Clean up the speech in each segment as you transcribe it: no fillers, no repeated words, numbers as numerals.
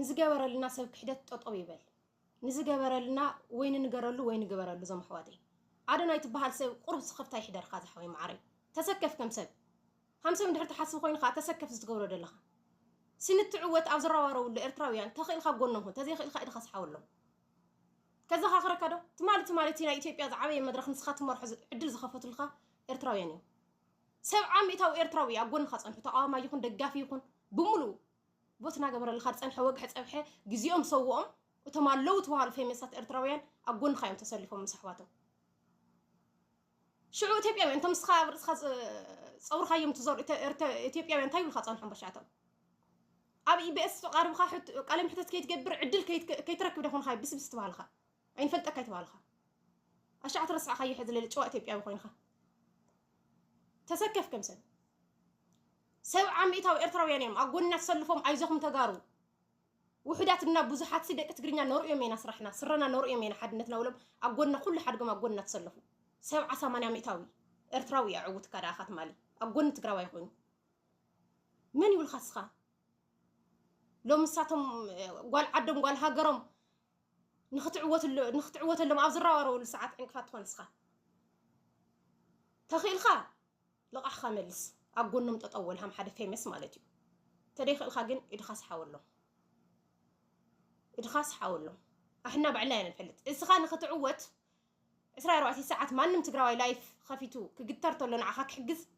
نزجبرلنا سب كحدة تطبيبل نزجبرلنا وين نجرلو وين نجبرلو زم حواتي عادنا يتبهال سب قرب سخفتاي حدر خاز حوي معري تسكف كم سب همسة من درت حاسب خوين خا تسكف زجبرو دلها سنة تعوت أو زراوار ولا إرتراويان تخيل خا قلنهم تزيخ الخائد خاص حولهم كذا خا خرك هذا تمالي تينا إثيوبيا زعبي مدرخ نسخات مرحز عدل زخفت الخا إرتراويان سبعة مئة إرتراوي أقول خاص أنحو ما يكون دقافي يكون بملو بوتنا قبر الخاص أنحو وقحت أبحي جزيهم سوهم وتمالو توهال في مسات إرتراويان أقول خايم تسلفهم مسحواته شو إثيوبيا أنت مسخا صور خايم تزور إثيوبيا أنت يقول خاص أنحو بشعته أبي بس قارب خاحت قلم حتى كي تجبر عدل كي تركب دخون خايب بس تبالخا عين فلتك كي تبالخا أشعة رسع خاي حد اللي تشوى إثيوبيا بخوين خا تسكف كم سنة سبعة مئة إرتراويان يوم أقولنا تسلفهم عايزهم تجارو وحدات لنا بوزحات سيدك تقرينا نور يومين سرحنا سرنا نور يومين حد نتناولهم أقولنا كل حد قام أقولنا تسلفوا 700 إرتراوي عود كذا أخذ مالي أقولنا تقراوا يخون من يقول خسخة لو مساتهم قال عدم قال هاجرهم نختعوت اللي ما أبزروا ولا ساعات إنك فاتوا نسخة تخيل خا لقى خاملس أقول نمت أول هم حد فيمس مالتي تاريخ الخاجن إدخاس حاوله إحنا بعلان الفلت إسخان نختعوت 24 ساعة ما نمت تقراوي لايف خفيتو كقدرت ولا نعخاك حجز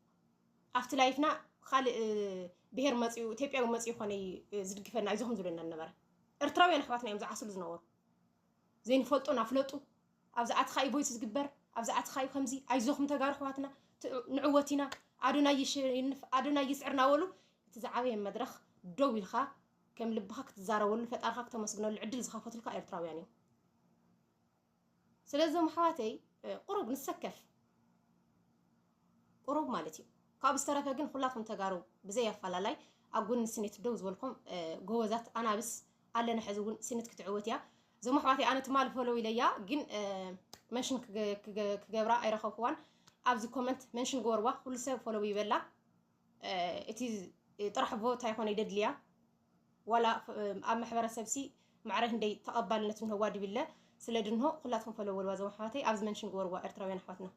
أفت لايفنا خالي بهر مصيو إثيوبيا ومصيو خاني زدق فينا عايزهم زلنا النبرة إرتراويان أخواتنا يوم زعسل زنور زين فلطونا فلطو أبزعت خاي بويس زقبر أبزعت خاي خمزي عايزهم تجار أخواتنا نعوتنا عدنا يسعرنا ولو تزعبي مدرخ دوي الخا كم لبخك تزارول فتأرخك تمسكنا العدل زخافة الخا إرتراوياني سلازم حواتي قرب نسكف قرب مالتي كاب استرافع جن خلاتهم تجارو بزي فلالاي أقول سنة دوز ولكم جوازات أنا بس على نحزون سنة كتعوتيا زي ما حواتي أنا تمال فولو إليا جن منشن كجبراء أي رخوان أبز كومنت منشن جوروا كل سبب فولو يبلا إتي طرح فوت هيكون يدليا ولا أما حبر سبسي معرفة دي تقبل نتمنه وادي بالله سلدنه خلاتهم فولو والوازم حواتي أبز منشن جوروا إرتراويان حواتنا